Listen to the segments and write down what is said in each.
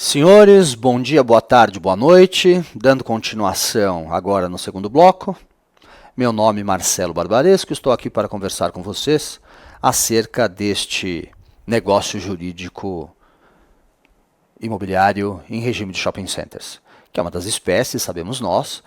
Senhores, bom dia, boa tarde, boa noite. Dando continuação agora no segundo bloco. Meu nome é Marcelo Barbaresco, estou aqui para conversar com vocês acerca deste negócio jurídico imobiliário em regime de shopping centers, que é uma das espécies, sabemos nós,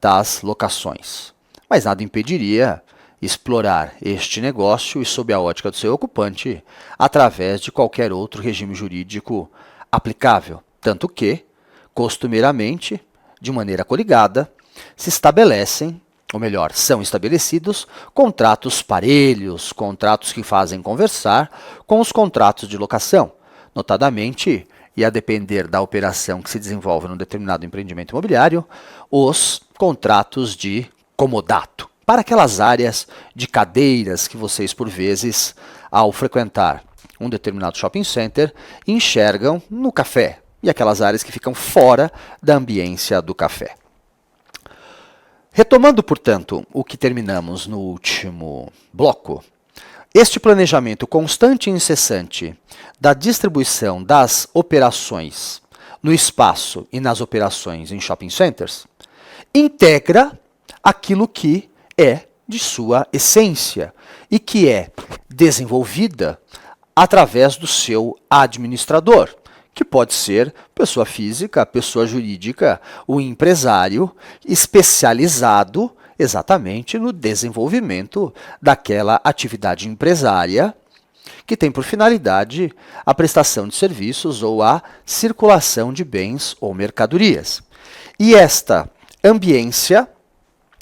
das locações. Mas nada impediria explorar este negócio e sob a ótica do seu ocupante através de qualquer outro regime jurídico aplicável, tanto que, costumeiramente, de maneira coligada, se estabelecem, ou melhor, são estabelecidos contratos parelhos, contratos que fazem conversar com os contratos de locação, notadamente, e a depender da operação que se desenvolve num determinado empreendimento imobiliário, os contratos de comodato, para aquelas áreas de cadeiras que vocês, por vezes, ao frequentar um determinado shopping center, enxergam no café, e aquelas áreas que ficam fora da ambiência do café. Retomando, portanto, o que terminamos no último bloco, este planejamento constante e incessante da distribuição das operações no espaço e nas operações em shopping centers integra aquilo que é de sua essência e que é desenvolvida através do seu administrador, que pode ser pessoa física, pessoa jurídica, o empresário especializado exatamente no desenvolvimento daquela atividade empresária que tem por finalidade a prestação de serviços ou a circulação de bens ou mercadorias. E esta ambiência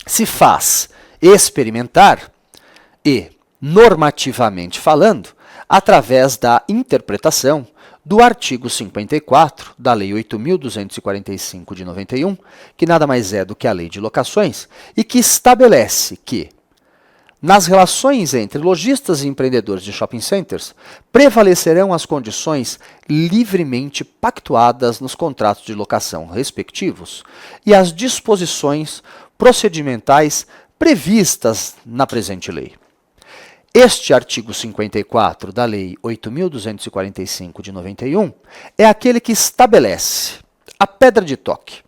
se faz experimentar e, normativamente falando, através da interpretação do artigo 54 da Lei 8.245 de 91, que nada mais é do que a Lei de Locações, e que estabelece que, nas relações entre lojistas e empreendedores de shopping centers, prevalecerão as condições livremente pactuadas nos contratos de locação respectivos e as disposições procedimentais previstas na presente lei. Este artigo 54 da Lei 8.245 de 91 é aquele que estabelece a pedra de toque,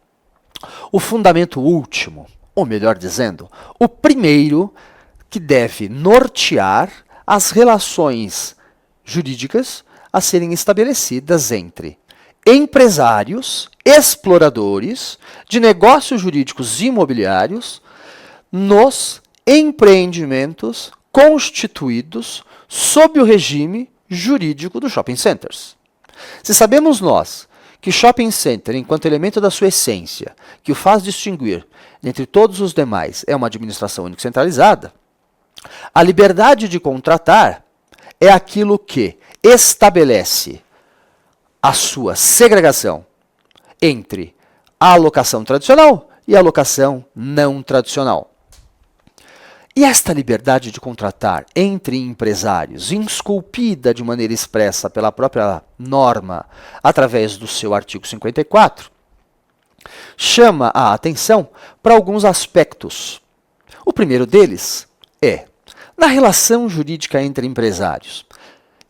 o fundamento último, ou melhor dizendo, o primeiro que deve nortear as relações jurídicas a serem estabelecidas entre empresários, exploradores de negócios jurídicos imobiliários nos empreendimentos constituídos sob o regime jurídico dos shopping centers. Se sabemos nós que shopping center, enquanto elemento da sua essência, que o faz distinguir entre todos os demais, é uma administração única centralizada, a liberdade de contratar é aquilo que estabelece a sua segregação entre a alocação tradicional e a alocação não tradicional. E esta liberdade de contratar entre empresários, esculpida de maneira expressa pela própria norma, através do seu artigo 54, chama a atenção para alguns aspectos. O primeiro deles é, na relação jurídica entre empresários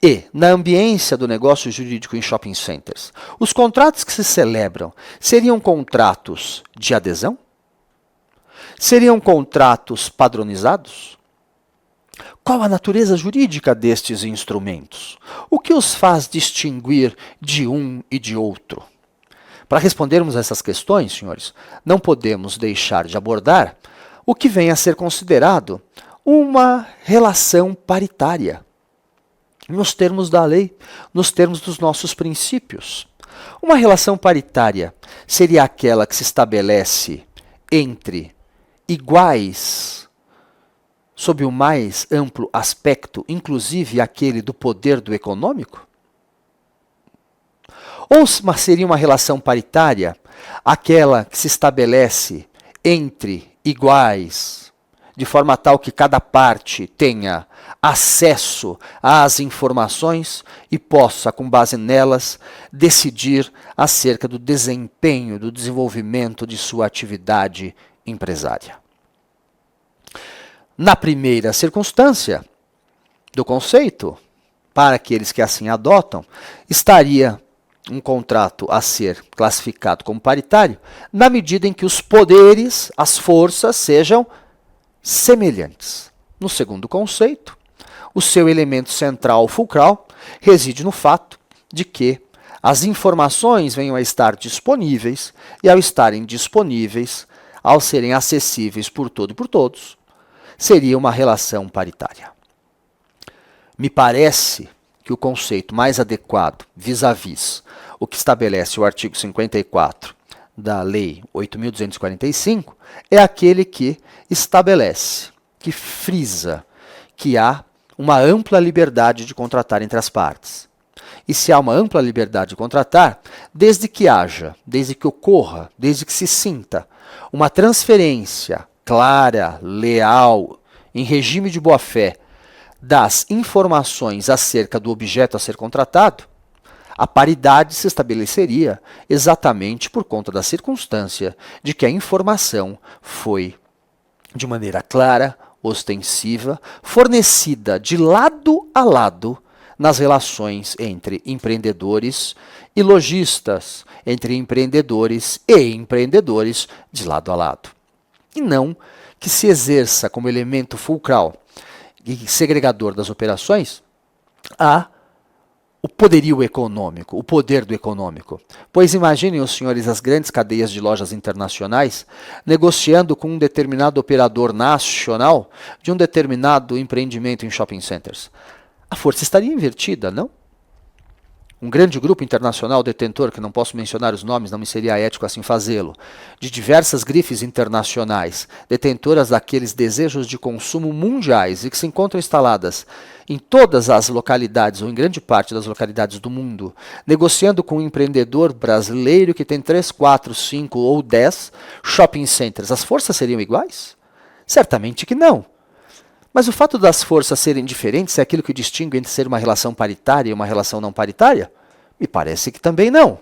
e na ambiência do negócio jurídico em shopping centers, os contratos que se celebram seriam contratos de adesão? Seriam contratos padronizados? Qual a natureza jurídica destes instrumentos? O que os faz distinguir de um e de outro? Para respondermos a essas questões, senhores, não podemos deixar de abordar o que vem a ser considerado uma relação paritária, nos termos da lei, nos termos dos nossos princípios. Uma relação paritária seria aquela que se estabelece entre iguais, sob o mais amplo aspecto, inclusive aquele do poder do econômico? Ou seria uma relação paritária aquela que se estabelece entre iguais, de forma tal que cada parte tenha acesso às informações e possa, com base nelas, decidir acerca do desempenho, do desenvolvimento de sua atividade empresária? Na primeira circunstância do conceito, para aqueles que assim adotam, estaria um contrato a ser classificado como paritário na medida em que os poderes, as forças, sejam semelhantes. No segundo conceito, o seu elemento central fulcral reside no fato de que as informações venham a estar disponíveis e, ao estarem disponíveis, ao serem acessíveis por todo e por todos, seria uma relação paritária. Me parece que o conceito mais adequado vis-à-vis o que estabelece o artigo 54 da Lei 8.245 é aquele que estabelece, que frisa, que há uma ampla liberdade de contratar entre as partes. E se há uma ampla liberdade de contratar, desde que haja, desde que ocorra, desde que se sinta uma transferência clara, leal, em regime de boa-fé, das informações acerca do objeto a ser contratado, a paridade se estabeleceria exatamente por conta da circunstância de que a informação foi, de maneira clara, ostensiva, fornecida de lado a lado nas relações entre empreendedores e lojistas, entre empreendedores e empreendedores de lado a lado. E não que se exerça como elemento fulcral e segregador das operações o poderio econômico, o poder do econômico. Pois imaginem os senhores as grandes cadeias de lojas internacionais negociando com um determinado operador nacional de um determinado empreendimento em shopping centers. A força estaria invertida, não? Um grande grupo internacional detentor, que não posso mencionar os nomes, não me seria ético assim fazê-lo, de diversas grifes internacionais, detentoras daqueles desejos de consumo mundiais e que se encontram instaladas em todas as localidades, ou em grande parte das localidades do mundo, negociando com um empreendedor brasileiro que tem 3, 4, 5 ou 10 shopping centers. As forças seriam iguais? Certamente que não. Mas o fato das forças serem diferentes é aquilo que distingue entre ser uma relação paritária e uma relação não paritária? Me parece que também não.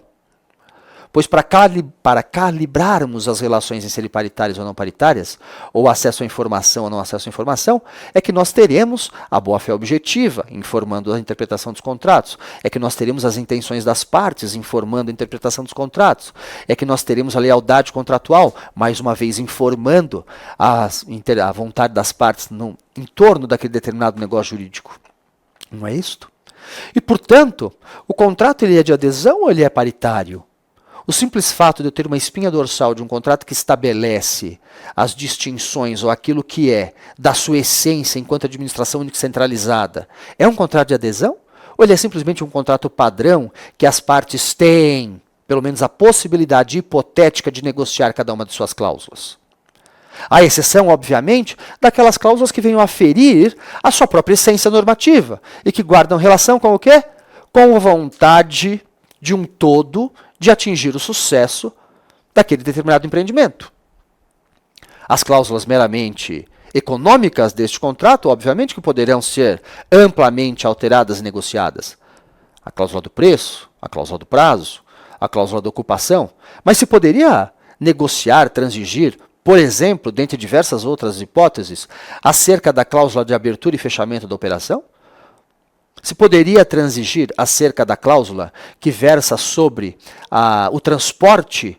Pois para calibrarmos as relações em serem paritárias ou não paritárias, ou acesso à informação ou não acesso à informação, é que nós teremos a boa-fé objetiva, informando a interpretação dos contratos, é que nós teremos as intenções das partes, informando a interpretação dos contratos, é que nós teremos a lealdade contratual, mais uma vez informando a vontade das partes em torno daquele determinado negócio jurídico. Não é isto? E, portanto, o contrato ele é de adesão ou ele é paritário? O simples fato de eu ter uma espinha dorsal de um contrato que estabelece as distinções ou aquilo que é da sua essência enquanto administração única centralizada, é um contrato de adesão? Ou ele é simplesmente um contrato padrão que as partes têm, pelo menos, a possibilidade hipotética de negociar cada uma de suas cláusulas? À exceção, obviamente, daquelas cláusulas que venham a ferir a sua própria essência normativa e que guardam relação com o quê? Com a vontade de um todo de atingir o sucesso daquele determinado empreendimento. As cláusulas meramente econômicas deste contrato, obviamente que poderão ser amplamente alteradas e negociadas. A cláusula do preço, a cláusula do prazo, a cláusula da ocupação. Mas se poderia negociar, transigir, por exemplo, dentre diversas outras hipóteses, acerca da cláusula de abertura e fechamento da operação? Se poderia transigir acerca da cláusula que versa sobre o transporte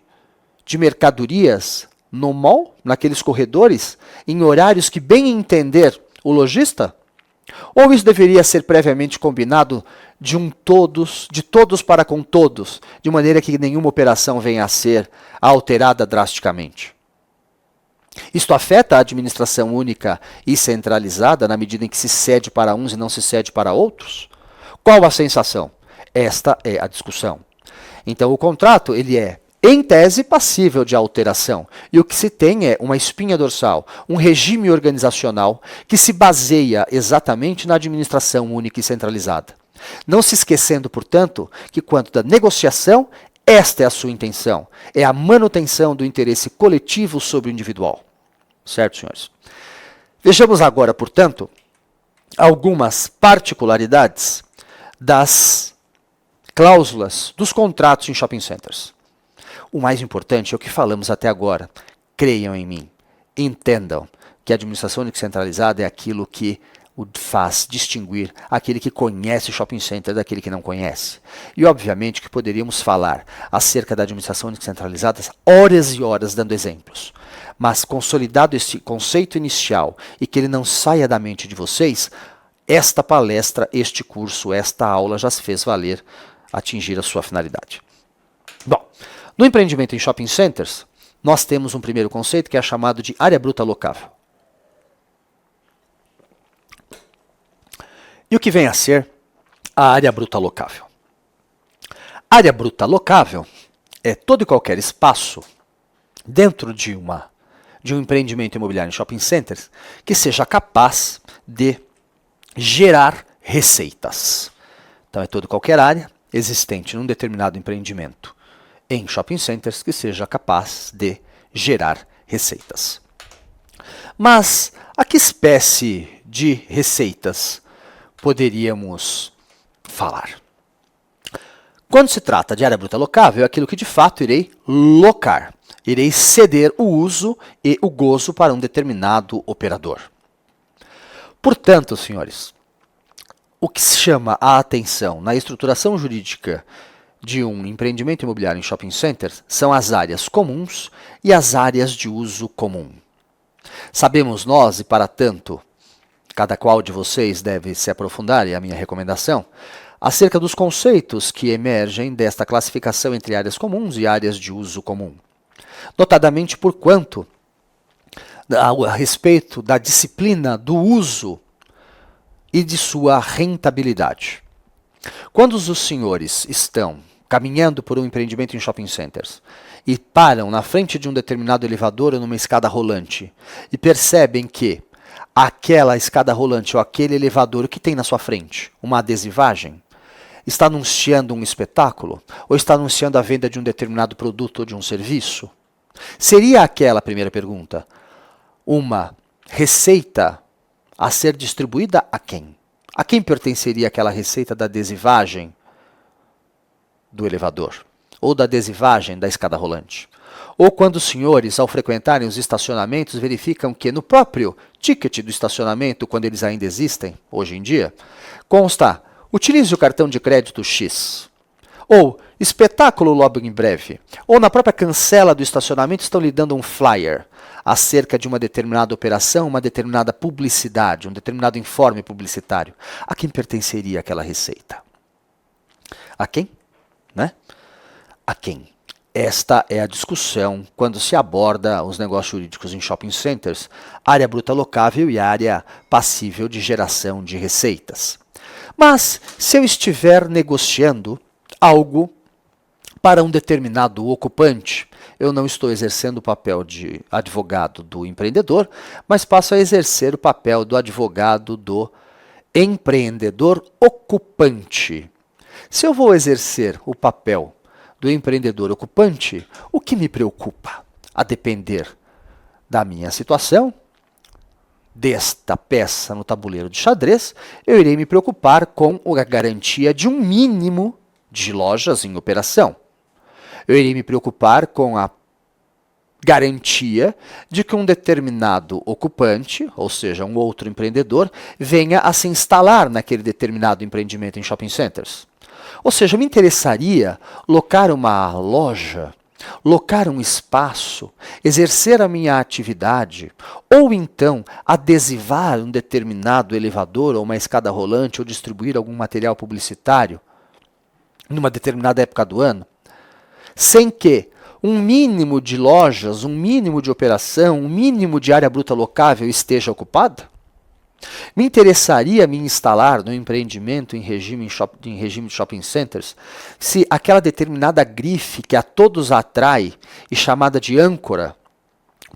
de mercadorias no mall, naqueles corredores, em horários que bem entender o lojista? Ou isso deveria ser previamente combinado de todos para com todos, de maneira que nenhuma operação venha a ser alterada drasticamente? Isto afeta a administração única e centralizada na medida em que se cede para uns e não se cede para outros? Qual a sensação? Esta é a discussão. Então o contrato ele é, em tese, passível de alteração. E o que se tem é uma espinha dorsal, um regime organizacional que se baseia exatamente na administração única e centralizada. Não se esquecendo, portanto, que quanto da negociação, esta é a sua intenção. É a manutenção do interesse coletivo sobre o individual. Certo, senhores? Vejamos agora, portanto, algumas particularidades das cláusulas dos contratos em shopping centers. O mais importante é o que falamos até agora. Creiam em mim. Entendam que a administração única centralizada é aquilo que o faz distinguir aquele que conhece o shopping center daquele que não conhece. E obviamente que poderíamos falar acerca da administração descentralizada horas e horas dando exemplos. Mas consolidado esse conceito inicial e que ele não saia da mente de vocês, esta palestra, este curso, esta aula já se fez valer atingir a sua finalidade. Bom, no empreendimento em shopping centers, nós temos um primeiro conceito que é chamado de área bruta locável. E o que vem a ser a área bruta locável? Área bruta locável é todo e qualquer espaço dentro de um empreendimento imobiliário em shopping centers que seja capaz de gerar receitas. Então é toda e qualquer área existente num determinado empreendimento em shopping centers que seja capaz de gerar receitas. Mas a que espécie de receitas poderíamos falar? Quando se trata de área bruta locável, é aquilo que de fato irei locar. Irei ceder o uso e o gozo para um determinado operador. Portanto, senhores, o que se chama a atenção na estruturação jurídica de um empreendimento imobiliário em shopping centers são as áreas comuns e as áreas de uso comum. Sabemos nós, e para tanto, cada qual de vocês deve se aprofundar, e a minha recomendação, acerca dos conceitos que emergem desta classificação entre áreas comuns e áreas de uso comum. Notadamente por quanto, a respeito da disciplina do uso e de sua rentabilidade. Quando os senhores estão caminhando por um empreendimento em shopping centers e param na frente de um determinado elevador ou numa escada rolante e percebem que aquela escada rolante ou aquele elevador que tem na sua frente, uma adesivagem, está anunciando um espetáculo ou está anunciando a venda de um determinado produto ou de um serviço? Seria aquela, a primeira pergunta, uma receita a ser distribuída a quem? A quem pertenceria aquela receita da adesivagem do elevador? Ou da adesivagem da escada rolante? Ou quando os senhores, ao frequentarem os estacionamentos, verificam que no próprio ticket do estacionamento, quando eles ainda existem, hoje em dia, consta, utilize o cartão de crédito X. Ou, espetáculo logo em breve. Ou na própria cancela do estacionamento estão lhe dando um flyer acerca de uma determinada operação, uma determinada publicidade, um determinado informe publicitário. A quem pertenceria aquela receita? A quem? Né? A quem? Esta é a discussão quando se aborda os negócios jurídicos em shopping centers, área bruta locável e área passível de geração de receitas. Mas, se eu estiver negociando algo para um determinado ocupante, eu não estou exercendo o papel de advogado do empreendedor, mas passo a exercer o papel do advogado do empreendedor ocupante. Se eu vou exercer o papel do empreendedor ocupante, o que me preocupa? A depender da minha situação, desta peça no tabuleiro de xadrez, eu irei me preocupar com a garantia de um mínimo de lojas em operação. Eu irei me preocupar com a garantia de que um determinado ocupante, ou seja, um outro empreendedor, venha a se instalar naquele determinado empreendimento em shopping centers. Ou seja, me interessaria locar uma loja, locar um espaço, exercer a minha atividade, ou então adesivar um determinado elevador ou uma escada rolante ou distribuir algum material publicitário numa determinada época do ano, sem que um mínimo de lojas, um mínimo de operação, um mínimo de área bruta locável esteja ocupada? Me interessaria me instalar no empreendimento em regime de shopping centers se aquela determinada grife que a todos atrai e chamada de âncora,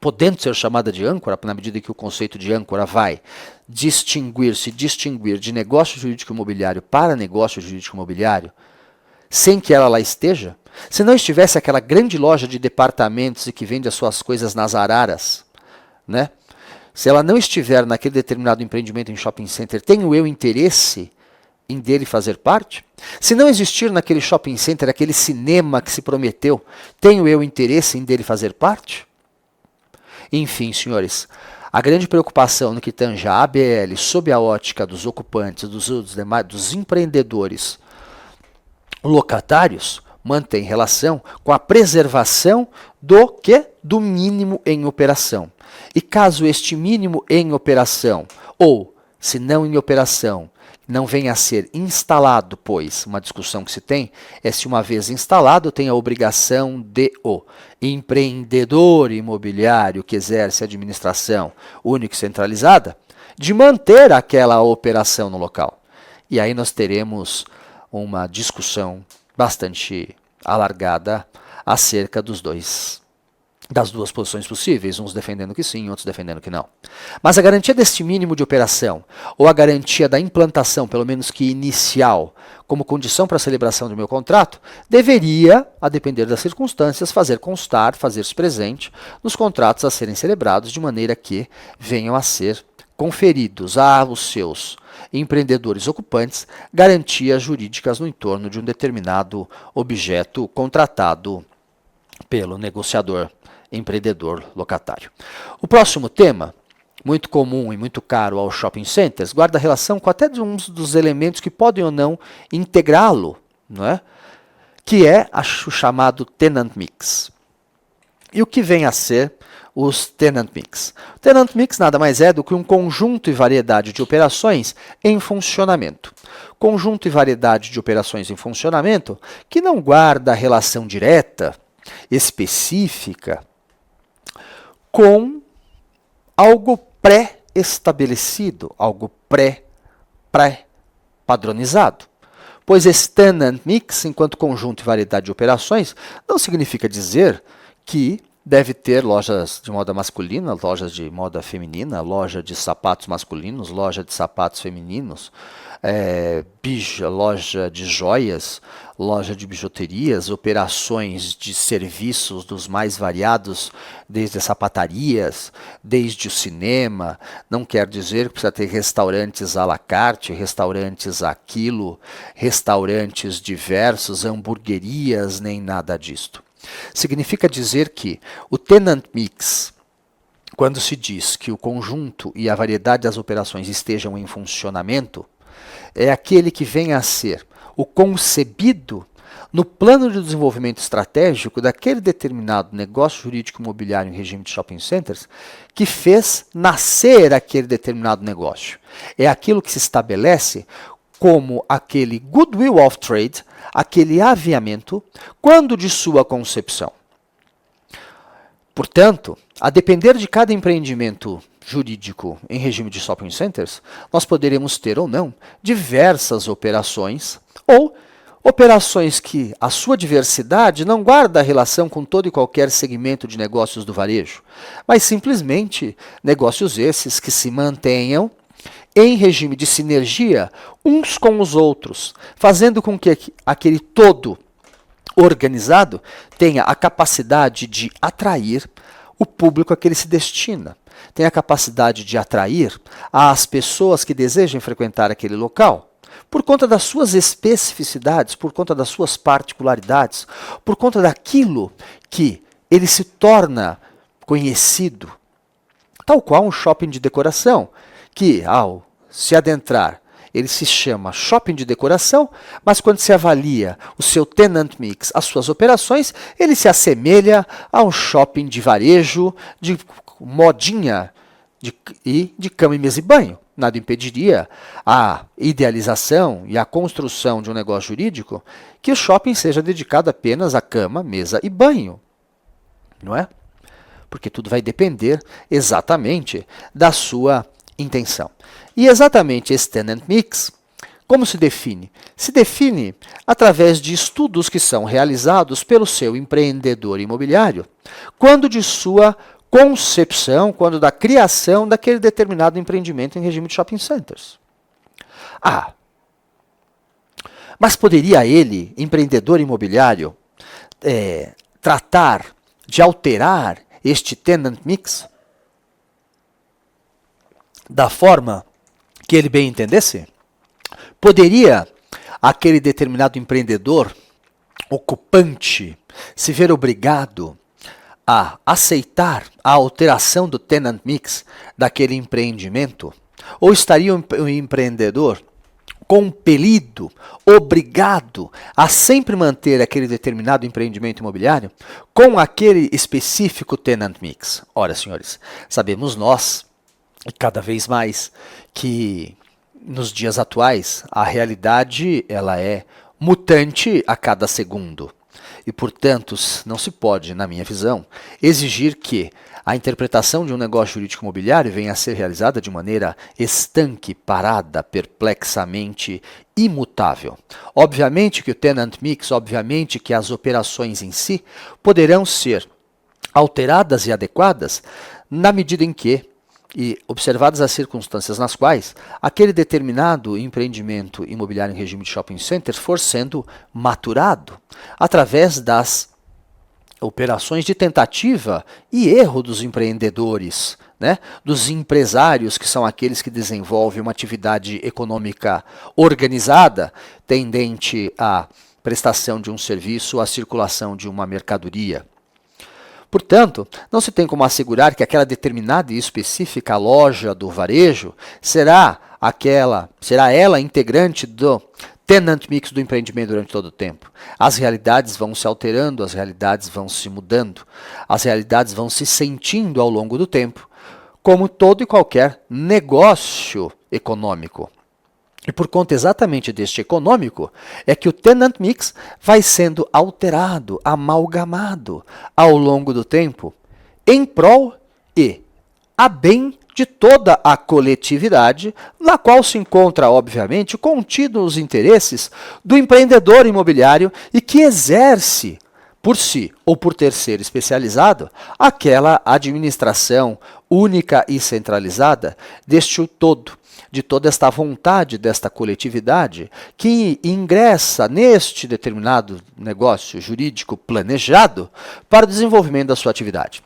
podendo ser chamada de âncora, na medida que o conceito de âncora vai distinguir de negócio jurídico imobiliário para negócio jurídico imobiliário, sem que ela lá esteja, se não estivesse aquela grande loja de departamentos e que vende as suas coisas nas araras, né? Se ela não estiver naquele determinado empreendimento em shopping center, tenho eu interesse em dele fazer parte? Se não existir naquele shopping center aquele cinema que se prometeu, tenho eu interesse em dele fazer parte? Enfim, senhores, A grande preocupação no que tange a ABL sob a ótica dos ocupantes, dos empreendedores locatários, mantém relação com a preservação do quê? Do mínimo em operação. E caso este mínimo em operação, ou se não em operação, não venha a ser instalado, pois uma discussão que se tem é se uma vez instalado tem a obrigação de o empreendedor imobiliário que exerce administração única e centralizada de manter aquela operação no local. E aí nós teremos uma discussão bastante alargada acerca das duas posições possíveis, uns defendendo que sim, outros defendendo que não. Mas a garantia deste mínimo de operação, ou a garantia da implantação, pelo menos que inicial, como condição para a celebração do meu contrato, deveria, a depender das circunstâncias, fazer constar, fazer-se presente nos contratos a serem celebrados, de maneira que venham a ser conferidos aos seus empreendedores ocupantes garantias jurídicas no entorno de um determinado objeto contratado pelo negociador empreendedor locatário. O próximo tema, muito comum e muito caro aos shopping centers, guarda relação com até de uns dos elementos que podem ou não integrá-lo, não é? Que é o chamado tenant mix. E o que vem a ser os tenant mix? O tenant mix nada mais é do que um conjunto e variedade de operações em funcionamento. Conjunto e variedade de operações em funcionamento que não guarda relação direta, específica, com algo pré-estabelecido, algo pré-padronizado. Pois esse tenant mix, enquanto conjunto e variedade de operações, não significa dizer que deve ter lojas de moda masculina, lojas de moda feminina, loja de sapatos masculinos, loja de sapatos femininos, loja de joias, loja de bijuterias, operações de serviços dos mais variados, desde as sapatarias, desde o cinema. Não quer dizer que precisa ter restaurantes à la carte, restaurantes a quilo, restaurantes diversos, hamburguerias, nem nada disto. Significa dizer que o tenant mix, quando se diz que o conjunto e a variedade das operações estejam em funcionamento, é aquele que vem a ser o concebido no plano de desenvolvimento estratégico daquele determinado negócio jurídico imobiliário em regime de shopping centers que fez nascer aquele determinado negócio. É aquilo que se estabelece como aquele goodwill of trade, aquele aviamento, quando de sua concepção. Portanto, a depender de cada empreendimento jurídico em regime de shopping centers, nós poderemos ter ou não diversas operações ou operações que a sua diversidade não guarda relação com todo e qualquer segmento de negócios do varejo, mas simplesmente negócios esses que se mantenham em regime de sinergia uns com os outros, fazendo com que aquele todo organizado tenha a capacidade de atrair o público a que ele se destina, tenha a capacidade de atrair as pessoas que desejam frequentar aquele local, por conta das suas especificidades, por conta das suas particularidades, por conta daquilo que ele se torna conhecido, tal qual um shopping de decoração, que ao se adentrar, ele se chama shopping de decoração, mas quando se avalia o seu tenant mix, as suas operações, ele se assemelha a um shopping de varejo, de modinha e de cama e mesa e banho. Nada impediria a idealização e a construção de um negócio jurídico que o shopping seja dedicado apenas a cama, mesa e banho. Não é? Porque tudo vai depender exatamente da sua intenção. E exatamente esse tenant mix, como se define? Se define através de estudos que são realizados pelo seu empreendedor imobiliário, quando de sua concepção, quando da criação daquele determinado empreendimento em regime de shopping centers. Mas poderia ele, empreendedor imobiliário, tratar de alterar este tenant mix da forma que ele bem entendesse? Poderia aquele determinado empreendedor ocupante se ver obrigado a aceitar a alteração do tenant mix daquele empreendimento? Ou estaria o empreendedor compelido, obrigado a sempre manter aquele determinado empreendimento imobiliário com aquele específico tenant mix? Ora, senhores, sabemos nós, e cada vez mais, que nos dias atuais a realidade ela é mutante a cada segundo. E, portanto, não se pode, na minha visão, exigir que a interpretação de um negócio jurídico imobiliário venha a ser realizada de maneira estanque, parada, perplexamente imutável. Obviamente que o tenant mix, obviamente que as operações em si poderão ser alteradas e adequadas na medida em que, e observadas as circunstâncias nas quais aquele determinado empreendimento imobiliário em regime de shopping center for sendo maturado através das operações de tentativa e erro dos empreendedores, né? Dos empresários, que são aqueles que desenvolvem uma atividade econômica organizada, tendente à prestação de um serviço, à circulação de uma mercadoria. Portanto, não se tem como assegurar que aquela determinada e específica loja do varejo será ela integrante do tenant mix do empreendimento durante todo o tempo. As realidades vão se alterando, as realidades vão se mudando, as realidades vão se sentindo ao longo do tempo, como todo e qualquer negócio econômico. E por conta exatamente deste econômico, é que o tenant mix vai sendo alterado, amalgamado ao longo do tempo, em prol e a bem de toda a coletividade, na qual se encontra, obviamente, contidos os interesses do empreendedor imobiliário e que exerce, por si ou por terceiro especializado, aquela administração única e centralizada deste todo, de toda esta vontade desta coletividade que ingressa neste determinado negócio jurídico planejado para o desenvolvimento da sua atividade.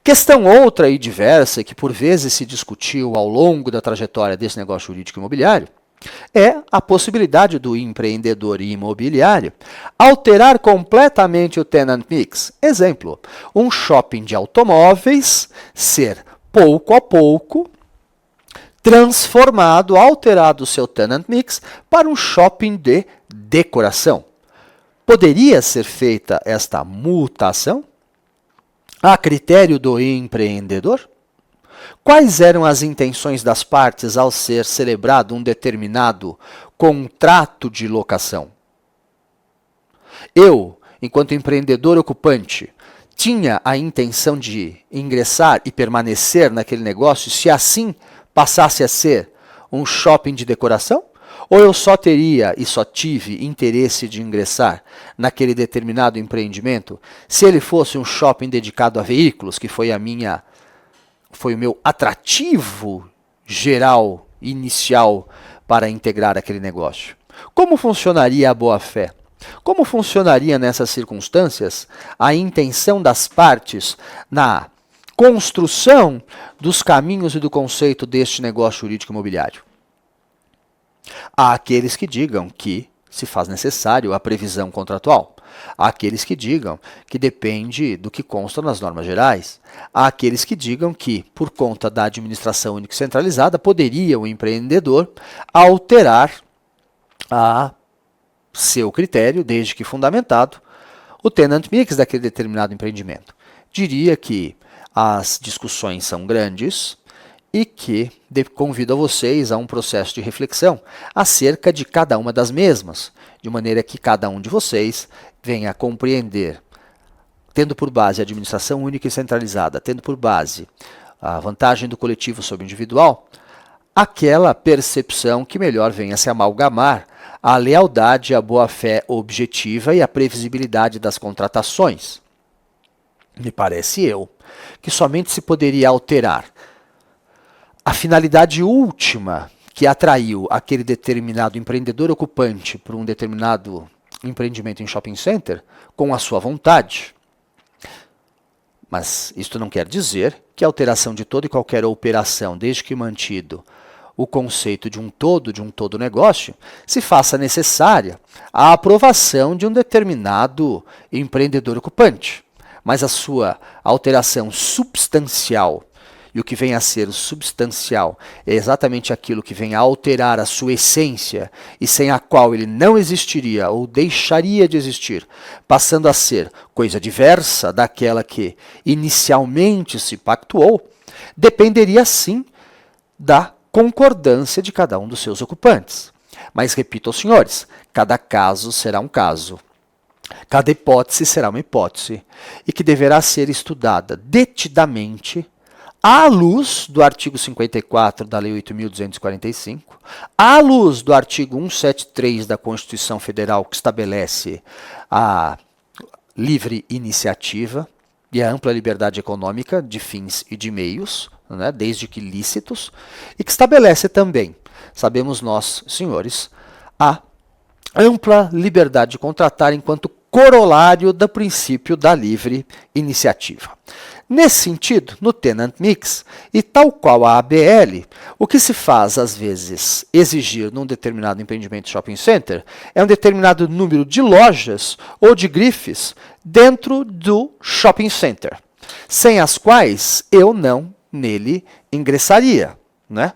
Questão outra e diversa que por vezes se discutiu ao longo da trajetória desse negócio jurídico imobiliário é a possibilidade do empreendedor imobiliário alterar completamente o tenant mix. Exemplo, um shopping de automóveis ser pouco a pouco transformado, alterado o seu tenant mix para um shopping de decoração. Poderia ser feita esta mutação a critério do empreendedor? Quais eram as intenções das partes ao ser celebrado um determinado contrato de locação? Eu, enquanto empreendedor ocupante, tinha a intenção de ingressar e permanecer naquele negócio, se assim passasse a ser um shopping de decoração? Ou eu só teria e só tive interesse de ingressar naquele determinado empreendimento se ele fosse um shopping dedicado a veículos, que foi o meu atrativo geral, inicial, para integrar aquele negócio? Como funcionaria a boa-fé? Como funcionaria nessas circunstâncias a intenção das partes na construção dos caminhos e do conceito deste negócio jurídico imobiliário? Há aqueles que digam que se faz necessário a previsão contratual. Há aqueles que digam que depende do que consta nas normas gerais. Há aqueles que digam que, por conta da administração única e centralizada, poderia o empreendedor alterar a seu critério, desde que fundamentado, o tenant mix daquele determinado empreendimento. Diria que as discussões são grandes e que convido a vocês a um processo de reflexão acerca de cada uma das mesmas, de maneira que cada um de vocês venha a compreender, tendo por base a administração única e centralizada, tendo por base a vantagem do coletivo sobre o individual, aquela percepção que melhor venha a se amalgamar à lealdade, à boa-fé objetiva e à previsibilidade das contratações. Me parece que somente se poderia alterar a finalidade última que atraiu aquele determinado empreendedor ocupante para um determinado empreendimento em shopping center com a sua vontade. Mas isto não quer dizer que a alteração de toda e qualquer operação, desde que mantido o conceito de um todo negócio, se faça necessária a aprovação de um determinado empreendedor ocupante. mas a sua alteração substancial, e o que vem a ser substancial é exatamente aquilo que vem a alterar a sua essência e sem a qual ele não existiria ou deixaria de existir, passando a ser coisa diversa daquela que inicialmente se pactuou, dependeria sim da concordância de cada um dos seus ocupantes. Mas repito aos senhores, cada caso será um caso. Cada hipótese será uma hipótese e que deverá ser estudada detidamente à luz do artigo 54 da Lei 8.245, à luz do artigo 173 da Constituição Federal, que estabelece a livre iniciativa e a ampla liberdade econômica de fins e de meios, né, desde que lícitos, e que estabelece também, sabemos nós, senhores, a ampla liberdade de contratar enquanto corolário do princípio da livre iniciativa. Nesse sentido, no Tenant Mix, e tal qual a ABL, o que se faz, às vezes, exigir num determinado empreendimento de shopping center é um determinado número de lojas ou de grifes dentro do shopping center, sem as quais eu não nele ingressaria, né?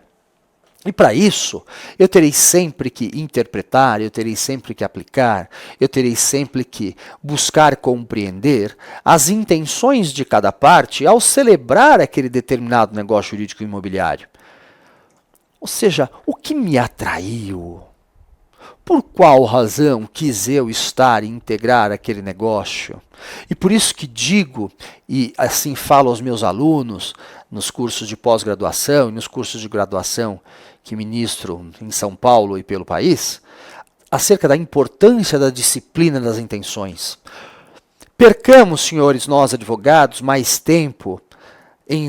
E para isso, eu terei sempre que interpretar, eu terei sempre que aplicar, eu terei sempre que buscar compreender as intenções de cada parte ao celebrar aquele determinado negócio jurídico imobiliário. Ou seja, o que me atraiu? Por qual razão quis eu estar e integrar aquele negócio? E por isso que digo, e assim falo aos meus alunos, nos cursos de pós-graduação e nos cursos de graduação que ministro em São Paulo e pelo país, acerca da importância da disciplina das intenções. Percamos, senhores, nós advogados, mais tempo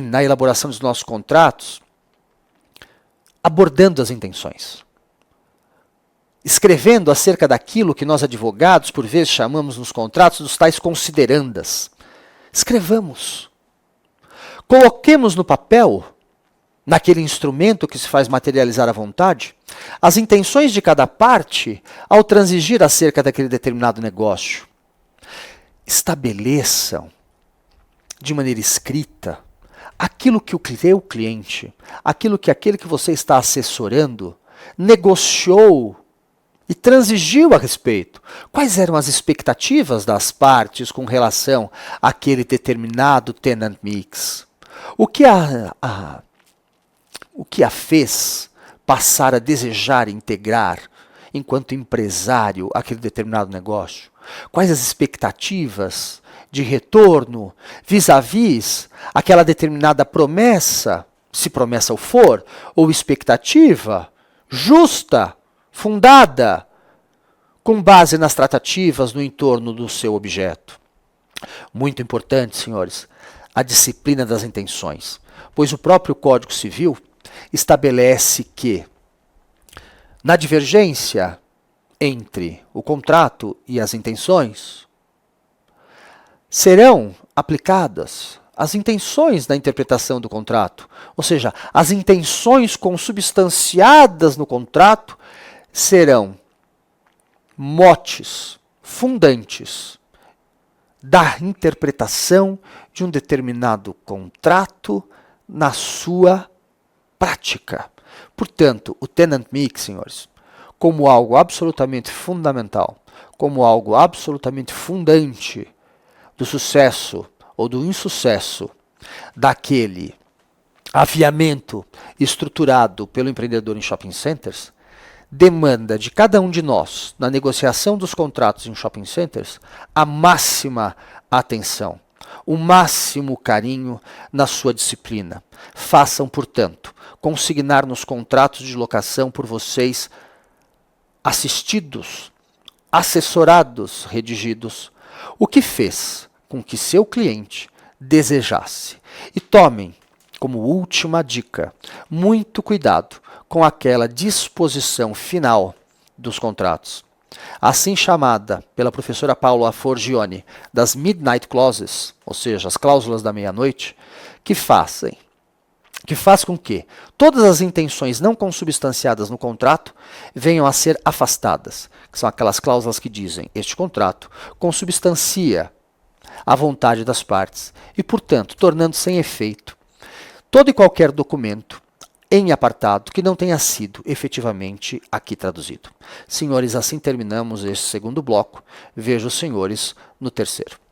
na elaboração dos nossos contratos, abordando as intenções. Escrevendo acerca daquilo que nós advogados, por vezes, chamamos nos contratos dos tais considerandas. Escrevamos. Coloquemos no papel, naquele instrumento que se faz materializar à vontade, as intenções de cada parte ao transigir acerca daquele determinado negócio. Estabeleçam, de maneira escrita, aquilo que o seu cliente, aquilo que aquele que você está assessorando, negociou e transigiu a respeito. Quais eram as expectativas das partes com relação àquele determinado tenant mix? O que a fez passar a desejar integrar, enquanto empresário, aquele determinado negócio? Quais as expectativas de retorno vis-à-vis aquela determinada promessa, se promessa o for, ou expectativa justa, fundada, com base nas tratativas no entorno do seu objeto? Muito importante, senhores, a disciplina das intenções, pois o próprio Código Civil estabelece que, na divergência entre o contrato e as intenções, serão aplicadas as intenções da interpretação do contrato, ou seja, as intenções consubstanciadas no contrato serão motes fundantes da interpretação de um determinado contrato na sua prática. Portanto, o tenant mix, senhores, como algo absolutamente fundamental, como algo absolutamente fundante do sucesso ou do insucesso daquele aviamento estruturado pelo empreendedor em shopping centers, demanda de cada um de nós, na negociação dos contratos em shopping centers, a máxima atenção, o máximo carinho na sua disciplina. Façam, portanto, consignar nos contratos de locação por vocês assistidos, assessorados, redigidos, o que fez com que seu cliente desejasse. E tomem como última dica, muito cuidado com aquela disposição final dos contratos, assim chamada pela professora Paula Forgione das Midnight Clauses, ou seja, as cláusulas da meia-noite, que faz com que todas as intenções não consubstanciadas no contrato venham a ser afastadas, que são aquelas cláusulas que dizem: este contrato consubstancia à vontade das partes e, portanto, tornando sem efeito todo e qualquer documento em apartado que não tenha sido efetivamente aqui traduzido. Senhores, assim terminamos este segundo bloco. Vejo os senhores no terceiro.